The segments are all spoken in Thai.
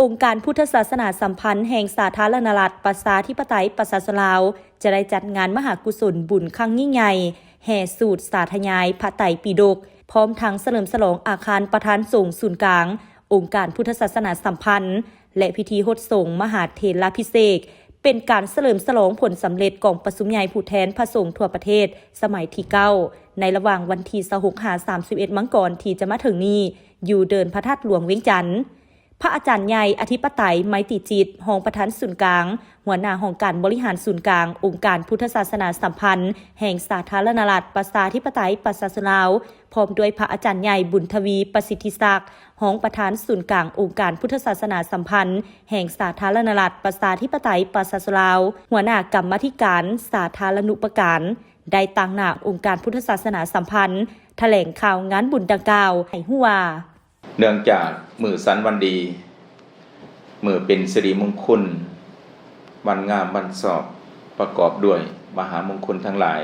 องค์การพุทธศาสนาสัมพันธ์แห่งสาธารณรัฐประชาธิปไตยประชาชนลาวจะได้จัดงานมหากุศลบุญครั้งยิ่งใหญ่แห่สูตรสาธยายพระไตรปิฎกพร้อมทั้งเฉลิมฉลองอาคารประธานสงฆ์ศูนย์กลางองค์การพุทธศาสนาสัมพันธ์และพิธีโหษสงฆ์มหาเถรภิเษกเป็นการเฉลิมฉลองผลสำเร็จของประชุมใหญ่ผู้แทนพระสงฆ์ทั่วประเทศสมัยที่9ในระหว่างวันที่26-31 มังกรที่จะมาถึงนี้อยู่เดินพระธาตุหลวงเวียงจันทน์พระอาจารย์ใหญ่อธิปไตยไมตรีจิตรองประธานศูนย์กลางหัวหน้าองค์การบริหารศูนย์กลางองค์การพุทธศาสนาสัมพันธ์แห่งสาธารณรัฐประชาธิปไตยประชาชนลาวพร้อมด้วยพระอาจารย์ใหญ่บุญทวีประสิทธิศักดิ์รองประธานศูนย์กลางองค์การพุทธศาสนาสัมพันธ์แห่งสาธารณรัฐประชาธิปไตยประชาชนลาวหัวหน้ากรรมาธิการสาธารณูปการได้ตั้งหน้าองค์การพุทธศาสนาสัมพันธ์แถลงข่าวงานบุญดังกล่าวให้ฮู้ว่าเนื่องจากมื้อสันวันดีมื้อเป็นสิริมงคลวันงามวันสอบประกอบด้วยมหามงคลทั้งหลาย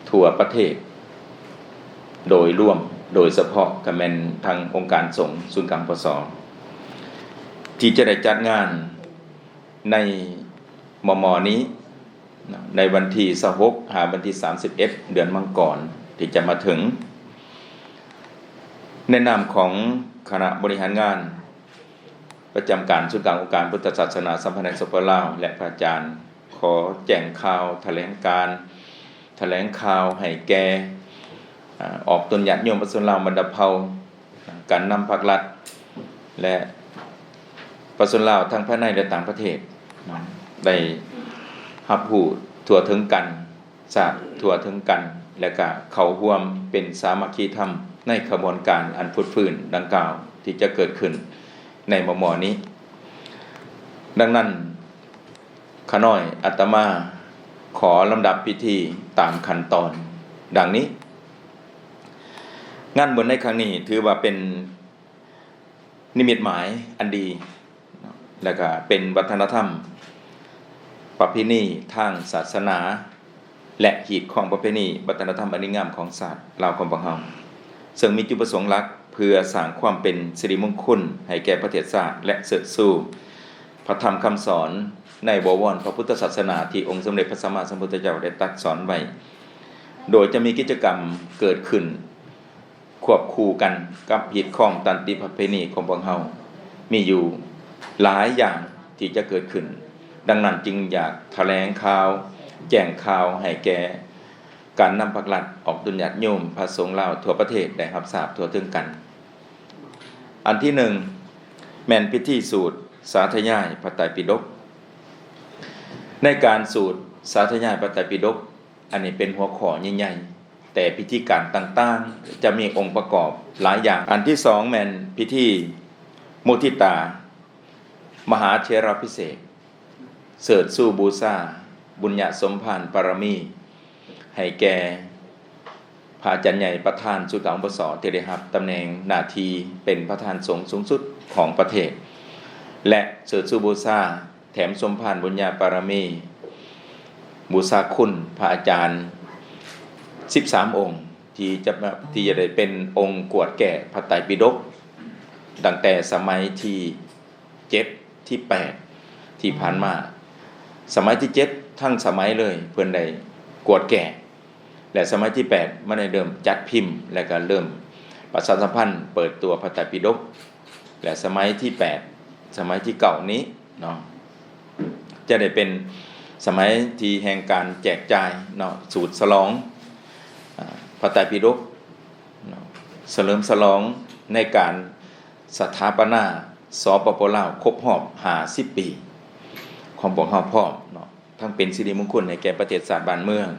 ทั่วประเทศโดยร่วมโดยเฉพาะกับแม่นทางองค์การสงฆ์ศูนย์กลางปสที่จะได้จัดงานในมม.นี้ในวันที่26หาวันที่31เดือนมังกรที่จะมาถึงในนามของคณะบริหารงานประจำการศูนย์กลางองค์การพุทธศาสนาสัมพันธ์แห่งสปปลาวและพระอาจารย์ขอแจ้งข่าวแถลงข่าวให้แก่ออกตนญาติโยมประชาชนลาวบรรดาเผ่าการนำภาครัฐและประชาชนลาวทั้งภายในและต่างประเทศได้รับรู้ทั่วถึงกันทราบทั่วถึงกันและก็เข้าร่วมเป็นสามัคคีธรรมในขบวนการอันฟุดฟื้นดังกล่าวที่จะเกิดขึ้นในมม.นี้ดังนั้นข้าน้อยอาตมาขอลำดับพิธีตามขั้นตอนดังนี้งานบุญในครั้งนี้ถือว่าเป็นนิมิตหมายอันดีและก็เป็นวัฒนธรรมประเพณีทางศาสนาและหีดของประเพณีวัฒนธรรมอันงามของศาสตร์ลาวของพวกเราซึ่งมีจุดประสงค์หลักเพื่อสร้างความเป็นสิริมงคลให้แก่ประเทศชาติและเสริฐสู่พระธรรมคำสอนในบวรพระพุทธศาสนาที่องค์สมเด็จพระสัมมาสัมพุทธเจ้าได้ตรัสสอนไว้โดยจะมีกิจกรรมเกิดขึ้นควบคู่กันกับหีดของตันติประเพณีของพวกเรามีอยู่หลายอย่างที่จะเกิดขึ้นดังนั้นจึงอยากแถลงข่าวแจ้งข่าวให้แก่การนำภาครัฐออกตุนญาติโยมพระสงฆ์ลาวทั่วประเทศได้รับทราบทั่วถึงกันอันที่1แม่นพิธีสูตรสาธยายพระไตรปิฎกในการสูตรสาธยายพระไตรปิฎกอันนี้เป็นหัวข้อใหญ่ๆแต่พิธีการต่างๆจะมีองค์ประกอบหลายอย่างอันที่2แม่นพิธีมุทิตามหาเถรภิเษกเสริฐสู่บูชาบุญญาสมภารปรมีให้แก่พระอาจารย์ใหญ่ประธานศูนย์กลางปสที่ได้รับตำแหน่งหน้าที่เป็นประธานสงฆ์สูงสุดของประเทศและเสริฐสู่บูชาแถมสมภารบุญญาปรมีบูชาคุณพระอาจารย์13องค์ที่จะได้เป็นองค์กวดแก่พระไตรปิฎกตั้งแต่สมัยที่7ที่8ที่ผ่านมาสมัยที่7ทั้งสมัยเลยเพิ่นได้กวดแก่และสมัยที่8มันได้เริ่มจัดพิมพ์และก็เริ่มประชาสัมพันธ์เปิดตัวพระไตรปิฎกและสมัยที่8สมัยที่9นี้เนาะจะได้เป็นสมัยที่แห่งการแจกจ่ายเนาะสูตรฉลองพระไตรปิฎกเฉลิมฉลองในการสถาปนาสปปลาวครบรอบ50ปีของพวกเราพร้อมเนาะทั้งเป็นสิริมงคลให้แก่ประเทศชาติบ้านเมือง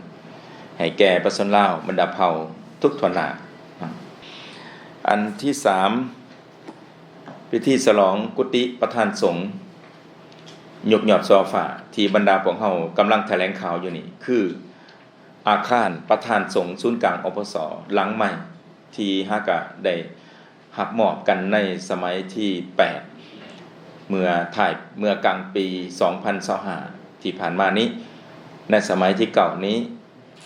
ให้แก่ประชาชนลาวบรรดาเผ่าทุกทวหน้าอันที่3พิธีฉลองกุฏิประธานสงฆ์ยกยอดซอฟ้าที่บรรดาพวกเรากำลังแถลงข่าวอยู่นี่คืออาคารประธานสงฆ์ศูนย์กลางอปสหลังใหม่ที่ฮากะได้รับมอบกันในสมัยที่8เมื่อกลางปี2025ที่ผ่านมานี้ในสมัยที่เก่านี้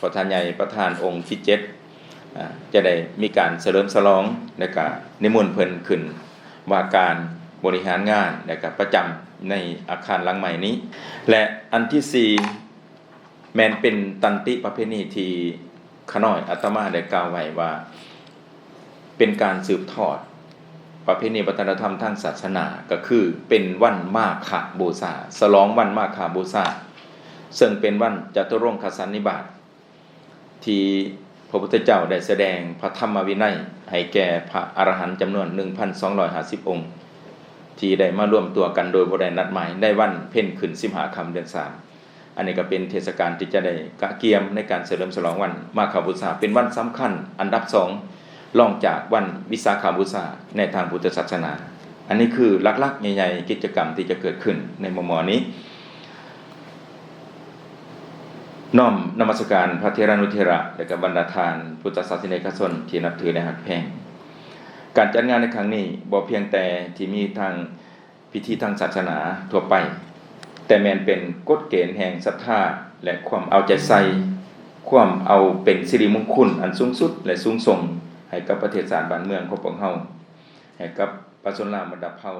ประธานใหญ่ประธานองค์ที่7จะได้มีการเฉลิมฉลองและก็นิมนต์เพิ่นขึ้นว่าการ บริหารงานและก็ประจำในอาคารหลังใหม่นี้ และอันที่4แม้นเป็นตันติประเพณีที่ขน้อยอาตมาได้กล่าวไว้ว่าเป็นการสืบทอดประเพณีวัฒนธรรมทางศาสนาก็คือเป็นวันมาฆบูชาฉลองวันมาฆบูชาซึ่งเป็นวันจตุรงคสันนิบาตที่พระพุทธเจ้าได้แสดงพระธรรมวินัยให้แก่พระอรหันต์จำนวน 1,250 องค์ที่ได้มารวมตัวกันโดยบ่ได้นัดหมายได้วันเพ็ญขึ้น15 ค่ำเดือน3อันนี้ก็เป็นเทศกาลที่จะได้กะเกียมในการเฉลิมฉลองวันมาฆบูชาเป็นวันสำคัญอันดับ2รองจากวันวิสาขบูชาในทางพุทธศาสนาอันนี้คือหลักๆใหญ่ๆกิจกรรมที่จะเกิดขึ้นในม.นี้น้อมนมัสการพระเถรานุเถระและกับบรรดาทานพุทธศาสนิกชนที่นับถือและฮักแพงการจัดงานในครั้งนี้บ่เพียงแต่ที่มีทางพิธีทางศาสนาทั่วไปแต่แม้นเป็นกฎเกณฑ์แห่งศรัทธาและความเอาใจใส่ความเอาเป็นสิริมงคลอันสูงสุดและสูงส่งให้กับประเทศชาติบ้านเมืองของพวกเราให้กับประชาชนลาวบรรดาเผ่า